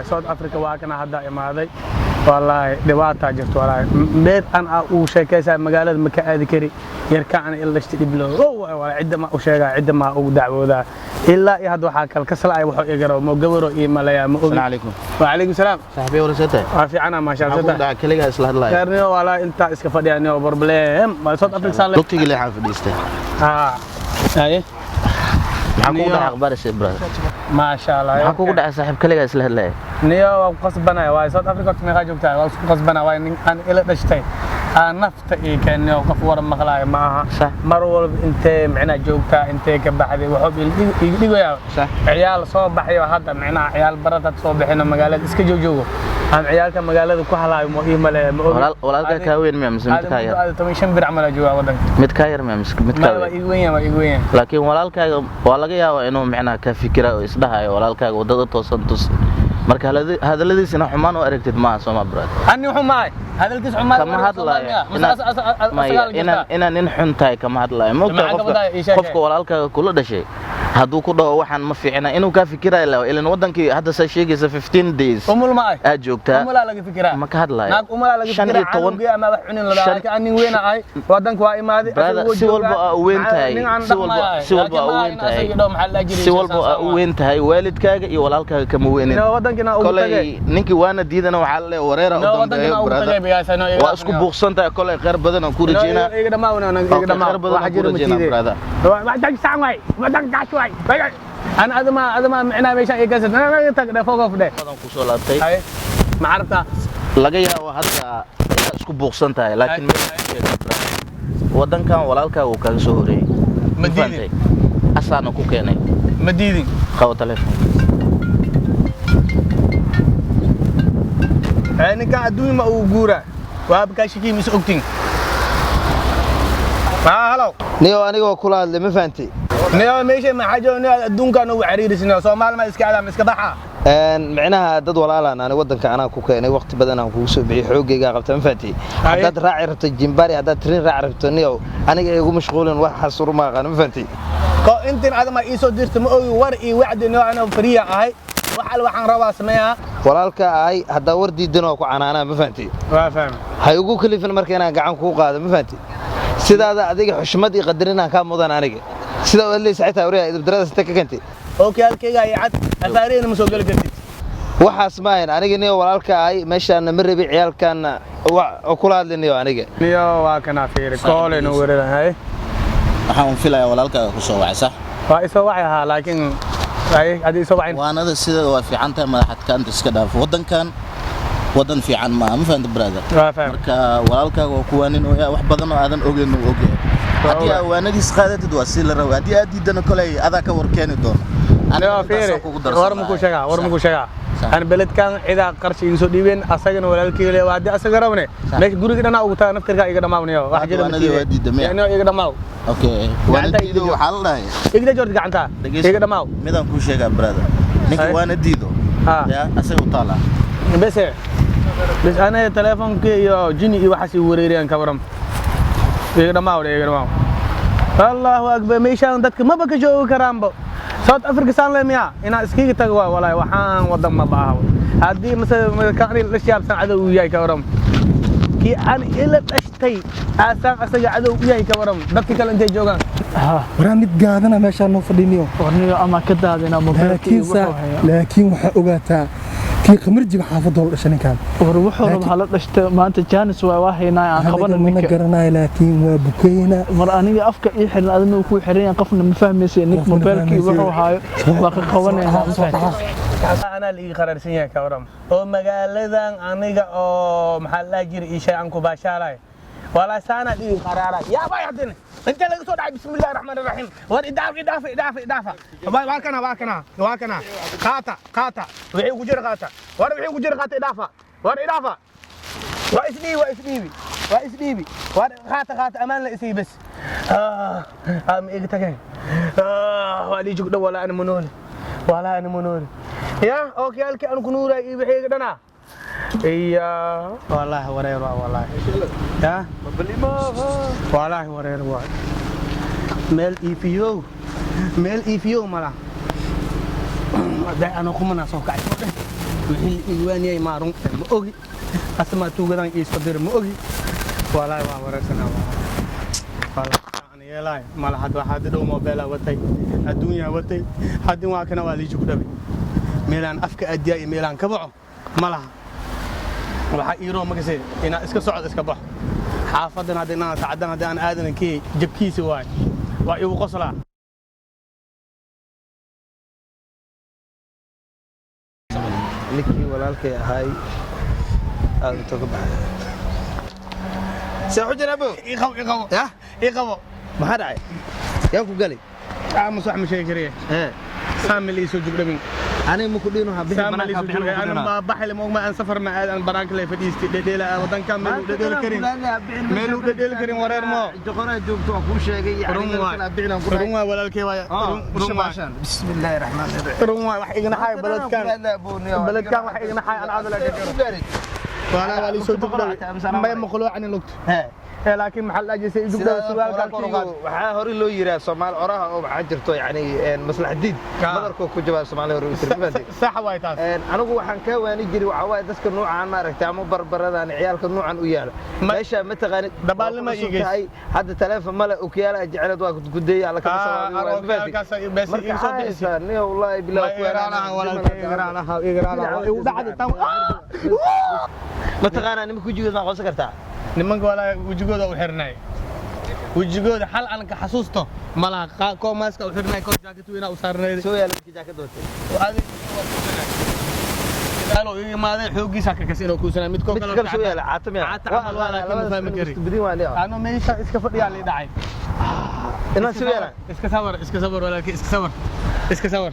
South Africa waa kana hadda imaaday wallahi dhibaato jirto wallahi beed aan uu sheekaysaa magaalada ma ka aadi kari yarkaan ila ishtiblo wala cid ma u sheegaa cid ma ugu dacwooda ilaa iyo hadda waxa kal ka salay waxa igaro mo gabaro iyo malaya ma ogi alaykum wa alaykum salaam saaxiibay warasata waa fiicana ma sha Allah daa kaliya isla hadlay yarniyo wala inta iska fadhiyaan problem South Africa saan doctor lee xafidistay aye maxaa ku dhaca akhbaar shay brother ma sha Allah maxaa ku dhaca saaxiib kaliya isla hadlay niyo qasbana waa South Africa meeqa joogtaa waa isku qasbana waa in aan ila dhashtay aan nafta ee keenay qof war maqlaay ma aha mar walba intee macna joogtaa intee ka baxday wuxuu dhigayaa ciyaal soo baxayo hadda macna ciyaal barada soo bixina magaalada iska joogo aan ciyaalka magaalada ku halaayo ma iimale ma ogi walaalka ka weyn ma mid ka yar aad 15 bir amal jooga wadanka mid ka yar ma mid ka waa igu weyn laakiin walaalkaaga waa laga yaabaa inuu macna ka fikira oo isdhahayo walaalkaaga wadada toosan tus marka hadaladiisina xumaan oo aragtid ma soo brad ani xumaay hadalkiis xumaan kama hadlaayo inaan nin xun tahay kama hadlaayo qofka walaalkaaga kula dhashay haduu ku dhaw waxaan ma fiicina inuu ka fikirayo ilaa wadankii hadda sa sheegaysa 15 days umul ma aad joogtaa umul laga fikiraa ma ka hadlaayo naag umul laga fikiraa ama wax cunin la dhahay aan nin weyn ahay wadanku waa imaaday si walba u weyn tahay si walba u weyn tahay waalidkaaga iyo walaalkaaga kama weynin wadankina ugu tagay ninkii waana diidana waxa la wareera u dambeeyo waa isku buuqsantaa kolay qeyr badan oo ku rajeyna iga dhamaa waxa jira matiida waa dag saamay wadan gaashway أنا أدم معنا ميشان يكسر أنا تقدر فوق ده هذا كوسول أبتي ما عرفته لقيها وهذا اسكو بوكسن تاعي لكن ودن كان ولالك وكان سوري مدينة أصلاً كوكيني مدينة خو تلفون أنا كأدوي ما أوجورا وأبغى شيء مش أكتين هلو نيو أنا وكل هذا ما فهمتي نيو ماشي مع حاجة نيو الدون كانوا عريرس نيو سومال ما إسكالا مسكبحة معناها دد ولا أنا ودنك أنا كوكيني وقت بدنا كوسو بحوجي قابت ما فهمتي هذا راعي ربط الجمباري هذا ترين راعي ربط نيو أنا يقوم مشغول واحد صور ما غنى ما فهمتي أنت هذا ما يسوي درت مأوي ورقي وعد نيو أنا فريق هاي وحال وحن رواس مياه walaalka ay hada wardiidano ku canaana ma fahanti waa fahmay hay ugu kalifin markayna gacan ku qaado ma fahanti sidaada adiga xushmad iyo qadarina ka mudan aniga sida wali saacada wariya idib darada sita ka kanti okay halkayga ay cad afaareen ma soo gali kartid waxaas maayn aniga niyo walaalka ay meeshaan ma rabi ciyalkan oo kula hadlinayo aniga niyo waa kana fiir koolena weerarahay waxaan filayaa walaalka ku soo wacay sax waa isoo wacay laakiin هذه سبعين وأنا هذا السيد وفي عنته ما حد كان تسكده في ودن في عن ما فهمت برادر مركا ولالك وكوانين ويا وحبضنا هذا أوجن وأوجن هدي وأنا دي سخادة توصيل الروا هدي دنا كلي هذا كور كان الدون أنا فيري ورمكو شجع أنا بلد كان إذا قرش إنسو ديبين أسجن ولالك اللي وادي أسجرونه مش جوري كنا أوتا نفترك إيجا دماغني واحد جد يعني إيجا دماغ اوكي وانا ديدو حالله ايغدا جورد غانتا ايغا دماو ميدان كو شيغا برادر نيكي وانا ديدو يا اسيو طالع بس انا تليفونك يا جيني وحاسي وريريان كورم ايغا دماو الله اكبر ميشان ددك ما بك جوو كرامبو South Africa saan leeyahay ina iskiga tago walaahi waxaan wadan ma baahaw hadii mesela kaani la shaabsan cadow yahay ka waram ki aan ila dhashtay aasaan asaga cadow yahay ka waram dadka kale intay joogan waraa mid gaadana meesha noo fadhiniyo warniyo ama ka daadina laakiin waxa ogaataa kii qamarjiga xaafadoo dhashaninkan war wuxuu raba la dhashtay maanta Jaanis waa haynaa aan qaban ninka garanay laakiin waa bukeyna mar aniga afka ii xiran adna ku xiran qofna ma fahmaysa nik mobilkii wuxuu haayo waa ka qabanayna أنا اللي قررت سنيا كورم أو مقالة أنيقا أو محل أجر إيشي أنكو باشاراي ولا سانا اللي قرارا يا باي حدني أنت اللي صدع بسم الله الرحمن الرحيم إدافع واكنا قاتا وحي وجر قاتا وحي وجر قاتا إدافع وإسديبي قاتا أمان لا إسي بس إيقتكين والي جوك ولا أنا منول يا اوكي هلك ان كنورا يبخي دنا يا والله ورير والله يا والله ورير ميل اي فيو مالا ده انا كمنا سو كاي wixii iiwaaniyay ma run ma ogi asma tuugadan isqadir ma ogi walaay waa wareersana yeelay mal had waxa dhow mobile watay adduunyaa watay hadin waa kana waa liijo ku dhabay meelaan afka adiya iyo meelaan ka baxo malaha waxa iiro magasay ina iska socod iska bax xaafadan hadina saacadan hadaan aadankii jabkiisa waay waa igu qoslaa ninkii walaalkay ahay aad inta ka baxay soo xujinabo iqabo maxaa dhacay yaa ku galay aamus wax ma sheegi kariye family soo jugdhamin أنا مكودين وحبيت أنا ما بحلم ما أن سفر مع أنا برانك لي فديستي ديلا ودن كم ديل كريم ميلو ديل كريم ورير ما جقرا جوبتو أكو شيء روما ولا الكيوايا روما بسم الله الرحمن الرحيم روما واحد يجنا حاي بلد كان واحد يجنا حاي أنا عاد لك وأنا والي سو تقدر ما يمخلو عن الوقت لكن محل أجلس يجوب سؤال كان هوري لو يرى سومال أراها أو عجرتو يعني مصلحة جديد مدركو كجبال سومالي هوري صح وايتاس أنا جو حنكا وأنا جري وعوايد دسك النوع عن ما ركت عمو بربرة عن عيالك النوع عن وياله ليش متى غني دبال ما يجي حد تلاف ملا وكياله جعلت وقت قدية على كل سوالي بس بس والله بالله متى غانا نمك وجود ما قصة كرتها nimanka wala wajigooda u xirnay wajigooda hal aan ka xasuusto malaha ko maaska u xirnay ko jacket weena u saarnay soo yaalo jacket doonta waadi alo iyo maaday xoogiisa ka kasino ku sanaa mid ko kale soo yaalo caatam wala kama fahmi kari ano meesha iska fadhiya la dhacay ina soo yaalo iska sawir wala iska sawir